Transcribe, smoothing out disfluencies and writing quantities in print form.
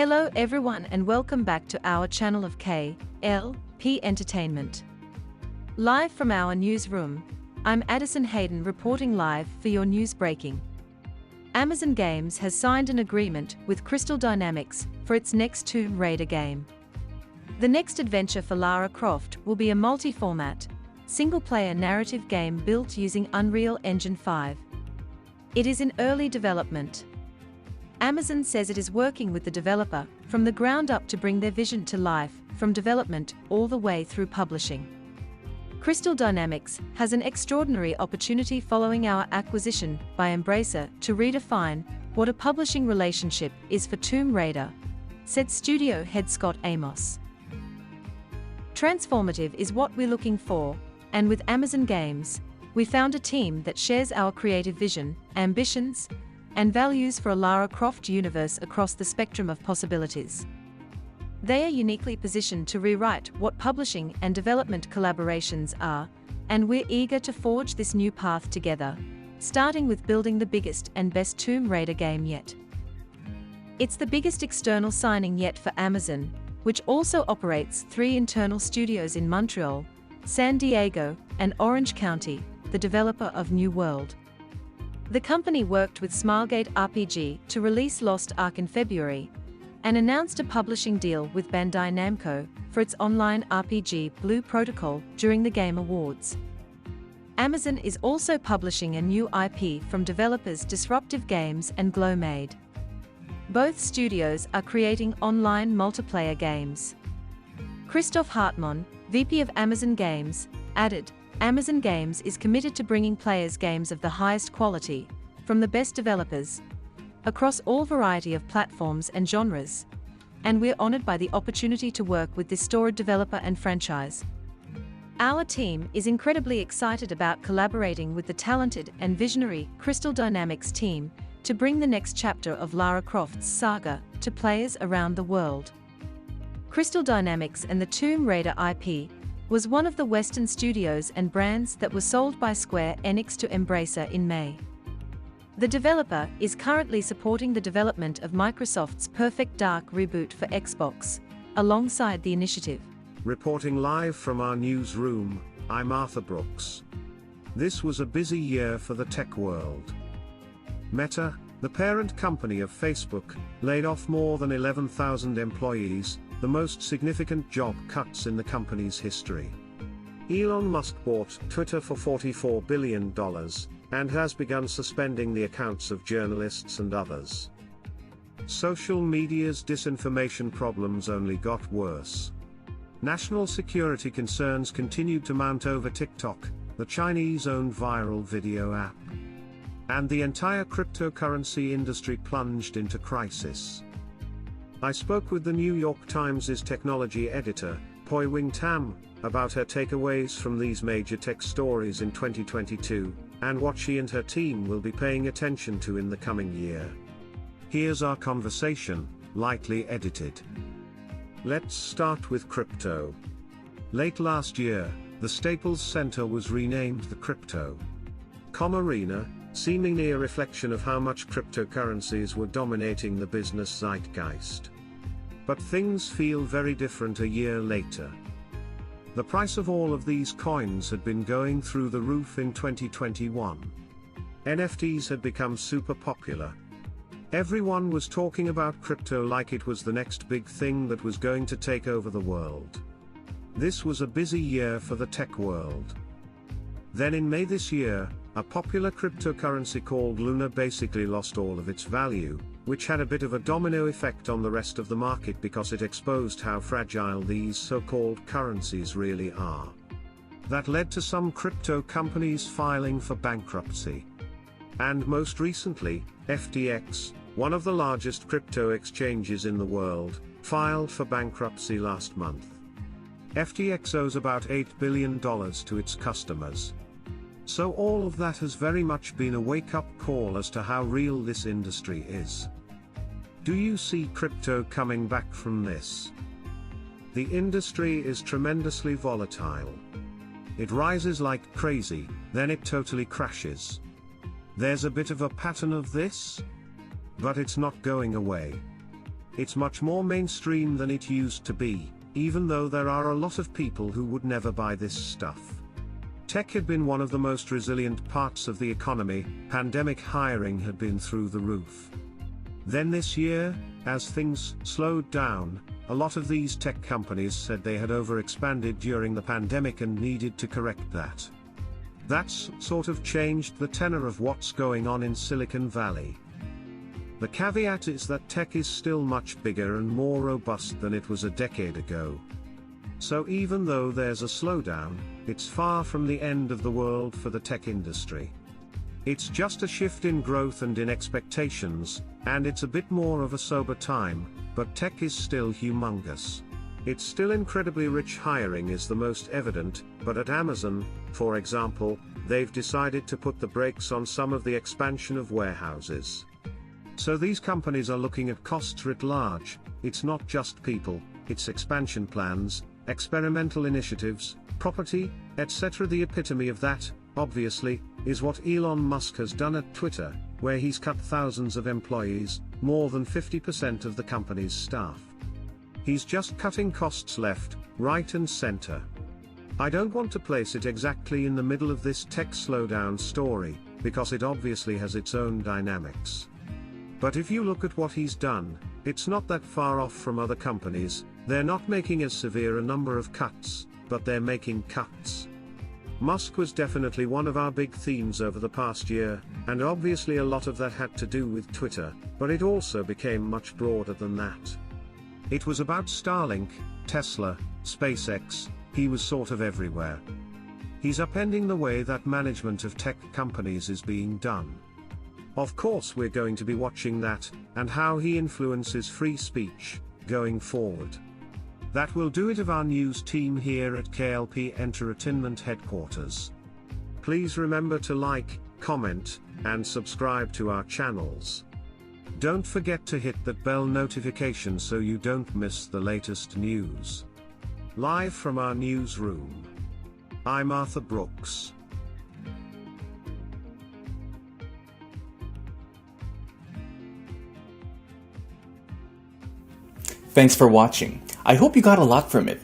Hello everyone and welcome back to our channel of K.L.P Entertainment. Live from our newsroom, I'm Addison Hayden reporting live for your news breaking. Amazon Games has signed an agreement with Crystal Dynamics for its next Tomb Raider game. The next adventure for Lara Croft will be a multi-format, single-player narrative game built using Unreal Engine 5. It is in early development. Amazon says it is working with the developer from the ground up to bring their vision to life, from development all the way through publishing. Crystal Dynamics has an extraordinary opportunity following our acquisition by Embracer to redefine what a publishing relationship is for Tomb Raider, said studio head Scott Amos. Transformative is what we're looking for, and with Amazon Games, we found a team that shares our creative vision, ambitions, and values for a Lara Croft universe across the spectrum of possibilities. They are uniquely positioned to rewrite what publishing and development collaborations are, and we're eager to forge this new path together, starting with building the biggest and best Tomb Raider game yet. It's the biggest external signing yet for Amazon, which also operates 3 internal studios in Montreal, San Diego, and Orange County, the developer of New World. The company worked with Smilegate RPG to release Lost Ark in February, and announced a publishing deal with Bandai Namco for its online RPG Blue Protocol during the Game Awards. Amazon is also publishing a new IP from developers Disruptive Games and Glowmade. Both studios are creating online multiplayer games. Christoph Hartmann, VP of Amazon Games, added, Amazon Games is committed to bringing players games of the highest quality, from the best developers, across all variety of platforms and genres, and we're honored by the opportunity to work with this storied developer and franchise. Our team is incredibly excited about collaborating with the talented and visionary Crystal Dynamics team to bring the next chapter of Lara Croft's saga to players around the world. Crystal Dynamics and the Tomb Raider IP was one of the Western studios and brands that was sold by Square Enix to Embracer in May. The developer is currently supporting the development of Microsoft's Perfect Dark reboot for Xbox, alongside the initiative. Reporting live from our newsroom, I'm Arthur Brooks. This was a busy year for the tech world. Meta, the parent company of Facebook, laid off more than 11,000 employees, the most significant job cuts in the company's history. Elon Musk bought Twitter for $44 billion, and has begun suspending the accounts of journalists and others. Social media's disinformation problems only got worse. National security concerns continued to mount over TikTok, the Chinese-owned viral video app. And the entire cryptocurrency industry plunged into crisis. I spoke with the New York Times' technology editor, Poi Wing Tam, about her takeaways from these major tech stories in 2022, and what she and her team will be paying attention to in the coming year. Here's our conversation, lightly edited. Let's start with crypto. Late last year, the Staples Center was renamed the Crypto.com Arena, seemingly a reflection of how much cryptocurrencies were dominating the business zeitgeist. But things feel very different a year later. The price of all of these coins had been going through the roof in 2021. NFTs had become super popular. Everyone was talking about crypto like it was the next big thing that was going to take over the world. This was a busy year for the tech world. Then in May this year, a popular cryptocurrency called Luna basically lost all of its value, which had a bit of a domino effect on the rest of the market because it exposed how fragile these so-called currencies really are. That led to some crypto companies filing for bankruptcy. And most recently, FTX, one of the largest crypto exchanges in the world, filed for bankruptcy last month. FTX owes about $8 billion to its customers. So all of that has very much been a wake-up call as to how real this industry is. Do you see crypto coming back from this? The industry is tremendously volatile. It rises like crazy, then it totally crashes. There's a bit of a pattern of this, but it's not going away. it's much more mainstream than it used to be, even though there are a lot of people who would never buy this stuff. Tech had been one of the most resilient parts of the economy. Pandemic hiring had been through the roof. Then this year, as things slowed down, a lot of these tech companies said they had overexpanded during the pandemic and needed to correct that. That's sort of changed the tenor of what's going on in Silicon Valley. The caveat is that tech is still much bigger and more robust than it was a decade ago. So even though there's a slowdown, it's far from the end of the world for the tech industry. It's just a shift in growth and in expectations, and it's a bit more of a sober time, but tech is still humongous. It's still incredibly rich. Hiring is the most evident, but at Amazon, for example, they've decided to put the brakes on some of the expansion of warehouses. So these companies are looking at costs writ large. It's not just people, it's expansion plans, experimental initiatives, property, etc. The epitome of that, obviously, is what Elon Musk has done at Twitter, where he's cut thousands of employees, more than 50% of the company's staff. He's just cutting costs left, right and center. I don't want to place it exactly in the middle of this tech slowdown story, because it obviously has its own dynamics. But if you look at what he's done, it's not that far off from other companies. They're not making as severe a number of cuts, but they're making cuts. Musk was definitely one of our big themes over the past year, and obviously a lot of that had to do with Twitter, but it also became much broader than that. It was about Starlink, Tesla, SpaceX. He was sort of everywhere. He's upending the way that management of tech companies is being done. Of course we're going to be watching that, and how he influences free speech, going forward. That will do it of our news team here at K.L.P Entertainment Headquarters. Please remember to like, comment, and subscribe to our channels. Don't forget to hit that bell notification so you don't miss the latest news. Live from our newsroom, I'm Arthur Brooks. Thanks for watching. I hope you got a lot from it.